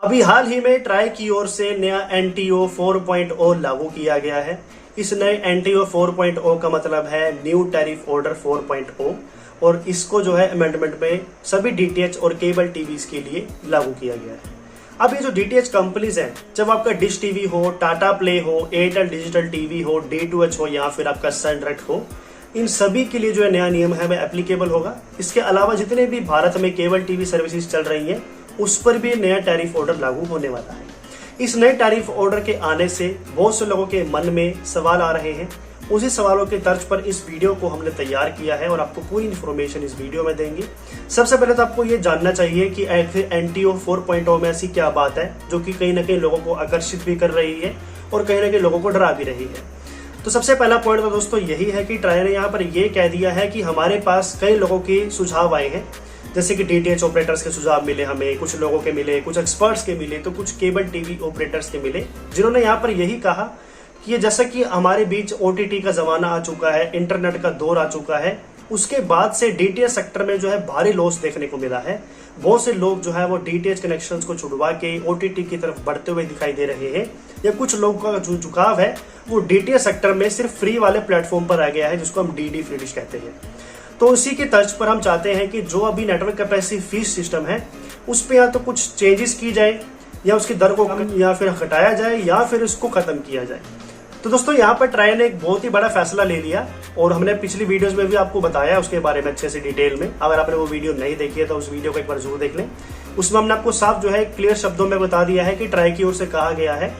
अभी हाल ही में ट्राई की ओर से नया NTO 4.0 लागू किया गया है। इस नए NTO 4.0 का मतलब है न्यू टैरिफ ऑर्डर 4.0 और इसको जो है अमेंडमेंट में सभी DTH और केबल टीवीज के लिए लागू किया गया है। अब ये जो DTH कंपनीज हैं, जब आपका डिश टीवी हो, टाटा प्ले हो, एयरटेल डिजिटल टीवी हो, D2H हो या फिर आपका सन डायरेक्ट हो, इन सभी के लिए जो है नया नियम है वह एप्लीकेबल होगा। इसके अलावा जितने भी भारत में केबल टीवी सर्विसेज चल रही हैं उस पर भी नया टैरिफ ऑर्डर लागू होने वाला है। इस नए टैरिफ ऑर्डर के आने से बहुत से लोगों के मन में सवाल आ रहे हैं। उसी सवालों के तर्ज पर इस वीडियो को हमने तैयार किया है और आपको पूरी इन्फॉर्मेशन इस वीडियो में देंगे। सबसे पहले तो आपको ये जानना चाहिए कि NTO 4.0 में ऐसी क्या बात है जो कि कहीं ना कहीं लोगों को आकर्षित भी कर रही है और कहीं ना कहीं लोगों को डरा भी रही है। तो सबसे पहला पॉइंट तो दोस्तों यही है कि ट्राई ने यहाँ पर यह कह दिया है कि हमारे पास कई लोगों के सुझाव आए हैं, जैसे कि DTH ऑपरेटर्स के सुझाव मिले हमें, कुछ लोगों के मिले, कुछ एक्सपर्ट्स के मिले, तो कुछ केबल टीवी ऑपरेटर्स के मिले, जिन्होंने यहाँ पर यही कहा कि ये जैसा कि हमारे बीच OTT का जमाना आ चुका है, इंटरनेट का दौर आ चुका है, उसके बाद से DTH सेक्टर में जो है भारी लॉस देखने को मिला है। बहुत से लोग जो है वो DTH कनेक्शंस को छुड़वा के OTT की तरफ बढ़ते हुए दिखाई दे रहे हैं, या कुछ लोगों का जो झुकाव है वो DTH सेक्टर में सिर्फ फ्री वाले प्लेटफॉर्म पर आ गया है, जिसको हम DD फ्री डिश कहते हैं। तो उसी के तर्ज पर हम चाहते हैं कि जो अभी नेटवर्क कैपेसिटी फीस सिस्टम है उस पर या तो कुछ चेंजेस की जाए, या उसकी दर को या फिर घटाया जाए, या फिर उसको खत्म किया जाए। तो दोस्तों यहाँ पर ट्राई ने एक बहुत ही बड़ा फैसला ले लिया और हमने पिछली वीडियोस में भी आपको बताया उसके बारे में अच्छे से डिटेल में। अगर आपने वो वीडियो नहीं देखी है तो उस वीडियो को एक बार जरूर देख लें। उसमें हमने आपको साफ जो है क्लियर शब्दों में बता दिया है कि ट्राई की ओर से कहा गया है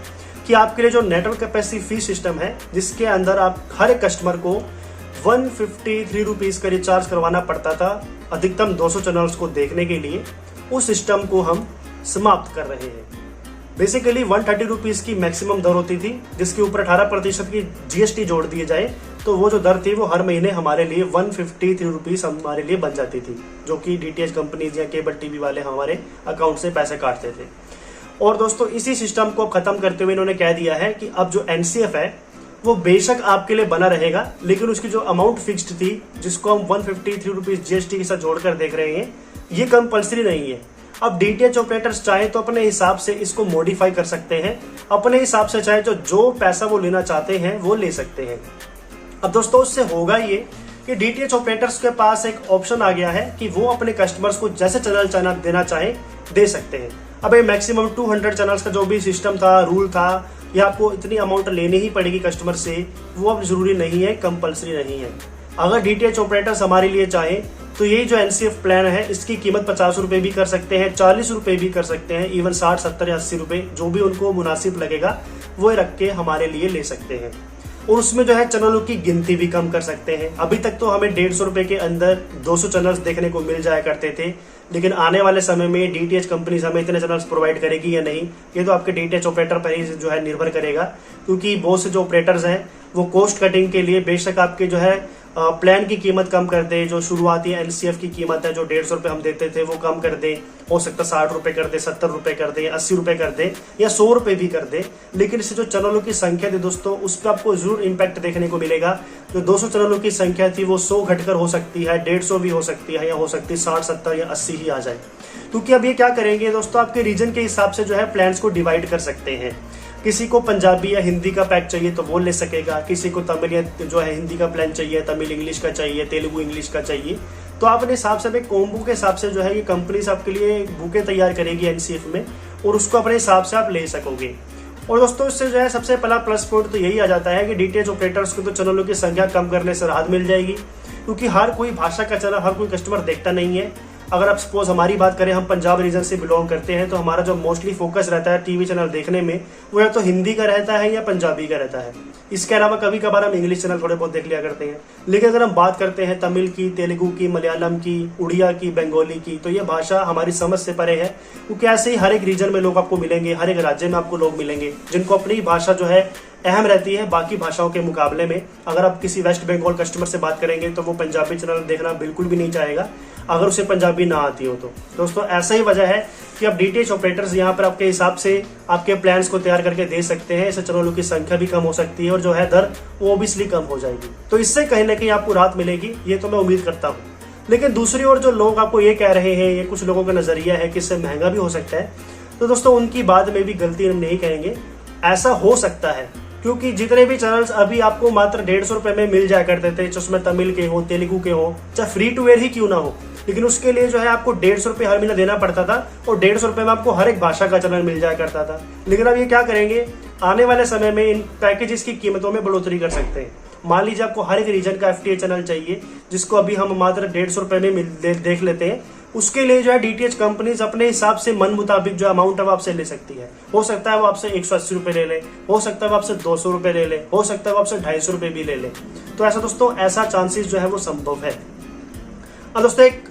कि आपके लिए जो नेटवर्क कैपेसिटी फीस सिस्टम है, जिसके अंदर आप हर एक कस्टमर को 153 रुपीज का रिचार्ज करवाना पड़ता था अधिकतम 200 चैनल्स को देखने के लिए, उस सिस्टम को हम समाप्त कर रहे हैं। बेसिकली 130 रुपीज की मैक्सिमम दर होती थी, जिसके ऊपर 18% की GST जोड़ दिए जाए तो वो जो दर थी वो हर महीने हमारे लिए 153 रुपीज हमारे लिए बन जाती थी, जो कि DTH कंपनीज या केबल टीवी वाले हमारे अकाउंट से पैसे काटते थे। और दोस्तों इसी सिस्टम को खत्म करते हुए इन्होंने कह दिया है कि अब जो NCF है वो बेशक आपके लिए बना रहेगा, लेकिन उसकी जो अमाउंट फिक्स्ड थी, जिसको हम 153 रुपीज GST के साथ जोड़कर देख रहे हैं, ये कंपल्सरी नहीं है। अब DTH ऑपरेटर्स चाहे तो अपने हिसाब से इसको मॉडिफाई कर सकते हैं, अपने हिसाब से चाहे जो पैसा वो लेना चाहते हैं वो ले सकते हैं। अब दोस्तों उससे होगा ये कि DTH ऑपरेटर्स के पास एक ऑप्शन आ गया है कि वो अपने कस्टमर्स को जैसे चैनल देना चाहे दे सकते हैं। अब ये मैक्सिमम 200 चैनल्स का जो भी सिस्टम था, रूल था, या आपको इतनी अमाउंट लेनी ही पड़ेगी कस्टमर से, वो अब जरूरी नहीं है, कंपल्सरी नहीं है। अगर DTH ऑपरेटर्स हमारे लिए चाहे तो यही जो NCF प्लान है इसकी कीमत 50 रुपए भी कर सकते हैं, 40 रुपए भी कर सकते हैं, इवन 60, 70 या 80 रुपए, जो भी उनको मुनासिब लगेगा वो रख के हमारे लिए ले सकते हैं। और उसमें जो है चैनलों की गिनती भी कम कर सकते हैं। अभी तक तो हमें 150 रुपए के अंदर 200 चैनल्स देखने को मिल जाया करते थे, लेकिन आने वाले समय में DTH कंपनीज हमें इतने चैनल्स प्रोवाइड करेगी या नहीं, ये तो आपके DTH ऑपरेटर पर ही जो है निर्भर करेगा। क्योंकि बहुत से जो ऑपरेटर्स हैं वो कॉस्ट कटिंग के लिए बेशक आपके जो है प्लान की कीमत कम कर दे, जो शुरुआती NCF की कीमत है जो 150 रुपए हम देते थे वो कम कर दे, हो सकता है 60 रुपए कर दे, 70 रुपए कर दे, 80 रुपए कर दे, या 100 रुपए भी कर दे। लेकिन इससे जो चैनलों की संख्या थी दोस्तों, उस पर आपको जरूर इम्पैक्ट देखने को मिलेगा। जो 200 चैनलों की संख्या थी वो 100 घटकर हो सकती है, 150 भी हो सकती है, या हो सकती है 60, 70 या 80 ही आ जाए। क्योंकि अब ये क्या करेंगे दोस्तों, आपके रीजन के हिसाब से जो है प्लान्स को डिवाइड कर सकते हैं। किसी को पंजाबी या हिंदी का पैक चाहिए तो वो ले सकेगा, किसी को तमिल या जो है हिंदी का प्लान चाहिए, तमिल इंग्लिश का चाहिए, तेलुगु इंग्लिश का चाहिए, तो आप अपने हिसाब से कॉम्बो के हिसाब से जो है ये कंपनीज आपके लिए बुके तैयार करेगी NCF में, और उसको अपने हिसाब से आप ले सकोगे। और दोस्तों इससे जो है सबसे पहला प्लस पॉइंट तो यही आ जाता है कि DTH ऑपरेटर्स को तो चैनलों की संख्या कम करने से राहत मिल जाएगी, क्योंकि हर कोई भाषा का चैनल हर कोई कस्टमर देखता नहीं है। अगर आप सपोज हमारी बात करें, हम पंजाब रीजन से बिलोंग करते हैं, तो हमारा जो मोस्टली फोकस रहता है टीवी चैनल देखने में वो या तो हिंदी का रहता है या पंजाबी का रहता है। इसके अलावा कभी कभार हम इंग्लिश चैनल थोड़े बहुत देख लिया करते हैं। लेकिन अगर हम बात करते हैं तमिल की, तेलुगु की, मलयालम की, उड़िया की, बंगाली की, तो ये भाषा हमारी समझ से परे है। क्योंकि ऐसे ही हर एक रीजन में लोग आपको मिलेंगे, हर एक राज्य में आपको लोग मिलेंगे जिनको अपनी भाषा जो है अहम रहती है बाकी भाषाओं के मुकाबले में। अगर आप किसी वेस्ट बंगाल कस्टमर से बात करेंगे तो वो पंजाबी चैनल देखना बिल्कुल भी नहीं चाहेगा अगर उसे पंजाबी ना आती हो तो। दोस्तों ऐसा ही वजह है कि आप DTH ऑपरेटर्स यहाँ पर आपके हिसाब से आपके प्लान्स को तैयार करके दे सकते हैं। इससे चैनलों की संख्या भी कम हो सकती है और जो है दर वो ऑब्वियसली कम हो जाएगी। तो इससे कहीं ना कहीं आपको राहत मिलेगी, ये तो मैं उम्मीद करता हूँ। लेकिन दूसरी ओर जो लोग आपको ये कह रहे हैं, ये कुछ लोगों का नजरिया है कि इससे महंगा भी हो सकता है। तो दोस्तों उनकी बाद में भी गलती हम नहीं कहेंगे, ऐसा हो सकता है क्योंकि जितने भी चैनल्स अभी आपको मात्र 150 रुपए में मिल जाया करते थे, जिसमें तमिल के हो, तेलुगु के हो, चाहे फ्री टू एयर ही क्यों ना हो, लेकिन उसके लिए जो है आपको 150 रुपए हर महीना देना पड़ता था और 150 रुपए में आपको हर एक भाषा का चैनल मिल जाया करता था। लेकिन अब ये क्या करेंगे, आने वाले समय में इन पैकेजेस की कीमतों में बढ़ोतरी कर सकते हैं। मान लीजिए आपको हर एक रीजन का FTA चैनल चाहिए, जिसको अभी हम मात्र 150 रुपए में देख लेते हैं, उसके लिए जो है DTH कंपनीज अपने हिसाब से मन मुताबिक जो अमाउंट है वो आपसे ले सकती है। हो सकता है वो आपसे 180 रुपए ले ले, हो सकता है वो आपसे 200 रुपए ले ले, हो सकता है वो आपसे 250 रुपए भी ले ले। तो ऐसा दोस्तों, ऐसा चांसेस जो है वो संभव है। अब दोस्तों एक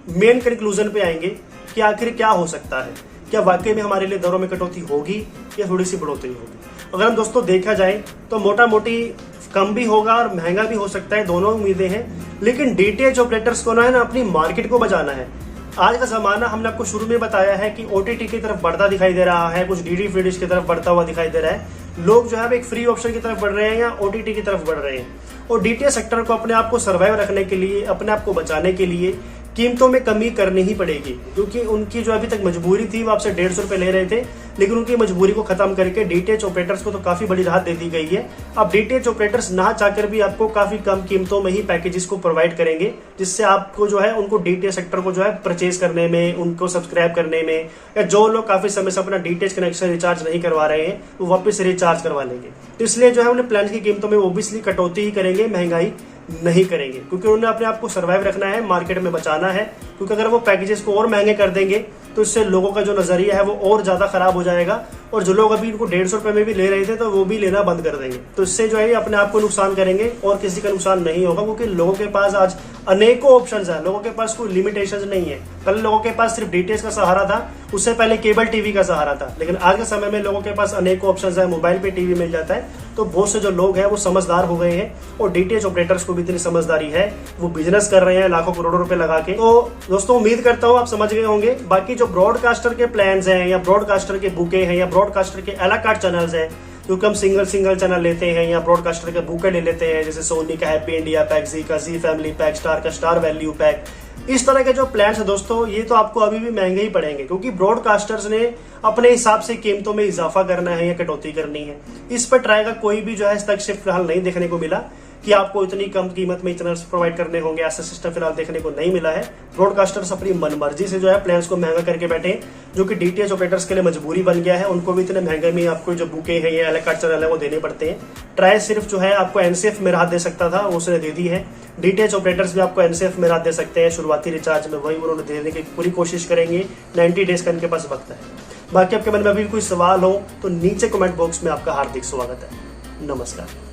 मेन कंक्लूजन पे आएंगे कि आखिर क्या हो सकता है, क्या वाकई में हमारे लिए दरों में कटौती होगी या थोड़ी सी बढ़ोतरी होगी। अगर हम दोस्तों देखा जाए तो मोटा मोटी कम भी होगा और महंगा भी हो सकता है, दोनों उम्मीदें हैं। लेकिन DTH ऑपरेटर्स को ना अपनी मार्केट को बचाना है। आज का जमाना हमने आपको शुरू में बताया है कि OTT की तरफ बढ़ता दिखाई दे रहा है, कुछ DD फ्री डिश की तरफ बढ़ता हुआ दिखाई दे रहा है। लोग जो है एक फ्री ऑप्शन की तरफ बढ़ रहे हैं या OTT की तरफ बढ़ रहे हैं। और DTH सेक्टर को अपने आप को सर्वाइव रखने के लिए, अपने आप को बचाने के लिए कीमतों में कमी करनी ही पड़ेगी, क्योंकि उनकी जो अभी तक मजबूरी थी वो आपसे 150 रुपए ले रहे थे, लेकिन उनकी मजबूरी को खत्म करके DTH ऑपरेटर्स को तो काफी बड़ी राहत दे दी गई है। अब DTH ऑपरेटर्स ना चाहकर भी आपको काफी कम कीमतों में ही पैकेजेस को प्रोवाइड करेंगे, जिससे आपको जो है उनको DTH सेक्टर को जो है परचेज करने में, उनको सब्सक्राइब करने में, या जो लोग काफी समय से अपना DTH कनेक्शन रिचार्ज नहीं करवा रहे हैं वो वापस रिचार्ज करवा लेंगे। तो इसलिए जो है उन्हें प्लान की कीमतों में ओब्वियसली कटौती ही करेंगे, महंगाई नहीं करेंगे, क्योंकि उन्होंने अपने आप को सर्वाइव रखना है, मार्केट में बचाना है। क्योंकि अगर वो पैकेजेस को और महंगे कर देंगे तो इससे लोगों का जो नजरिया है वो और ज्यादा खराब हो जाएगा, और जो लोग अभी इनको 150 रुपए में भी ले रहे थे तो वो भी लेना बंद कर देंगे। तो इससे जो है अपने आप को नुकसान करेंगे और किसी का नुकसान नहीं होगा, क्योंकि लोगों के पास आज अनेकों ऑप्शंस है, लोगों के पास कोई लिमिटेशन नहीं है। पहले लोगों के पास सिर्फ DTH का सहारा था, उससे पहले केबल टीवी का सहारा था, लेकिन आज के समय में लोगों के पास अनेकों ऑप्शंस है, मोबाइल पे टीवी मिल जाता है। तो बहुत से जो लोग हैं वो समझदार हो गए हैं, और DTH ऑपरेटर्स को भी इतनी समझदारी है, वो बिजनेस कर रहे हैं लाखों करोड़ों रुपए लगा के। तो दोस्तों उम्मीद करता हूँ आप समझ गए होंगे। बाकी जो ब्रॉडकास्टर के प्लान्स हैं या ब्रॉडकास्टर के बुके हैं या ब्रॉडकास्टर के अलग कार्ड चैनल्स हैं, क्योंकि हम सिंगल चैनल लेते हैं या ब्रॉडकास्टर के बुके ले लेते हैं, जैसे सोनी का हैप्पी इंडिया पैक, जी का जी फैमिली पैक, स्टार का स्टार वैल्यू पैक, इस तरह के जो प्लान्स है दोस्तों, ये तो आपको अभी भी महंगे ही पड़ेंगे, क्योंकि ब्रॉडकास्टर्स ने अपने हिसाब से कीमतों में इजाफा करना है या कटौती करनी है। इस पर ट्राई का कोई भी जो है तक शिफ्ट फिलहाल नहीं देखने को मिला कि आपको इतनी कम कीमत में चैनल्स प्रोवाइड करने होंगे, ऐसा सिस्टम फिलहाल देखने को नहीं मिला है। ब्रॉडकास्टर्स अपनी मनमर्जी से जो है प्लान्स को महंगा करके बैठे हैं, जो कि DTH ऑपरेटर्स के लिए मजबूरी बन गया है। उनको भी इतने महंगे में आपको जो बुके हैं या अलग कार्ड चैनल है वो देने पड़ते हैं। ट्राई सिर्फ जो है आपको NCF में राहत दे सकता था, वो उसने दे दी है। DTH ऑपरेटर्स भी आपको NCF में राहत दे सकते हैं शुरुआती रिचार्ज में, वही उन्होंने देने की पूरी कोशिश करेंगे। 90 डेज का इनके पास वक्त है। बाकी आपके मन में अभी कोई सवाल हो तो नीचे कमेंट बॉक्स में आपका हार्दिक स्वागत है। नमस्कार।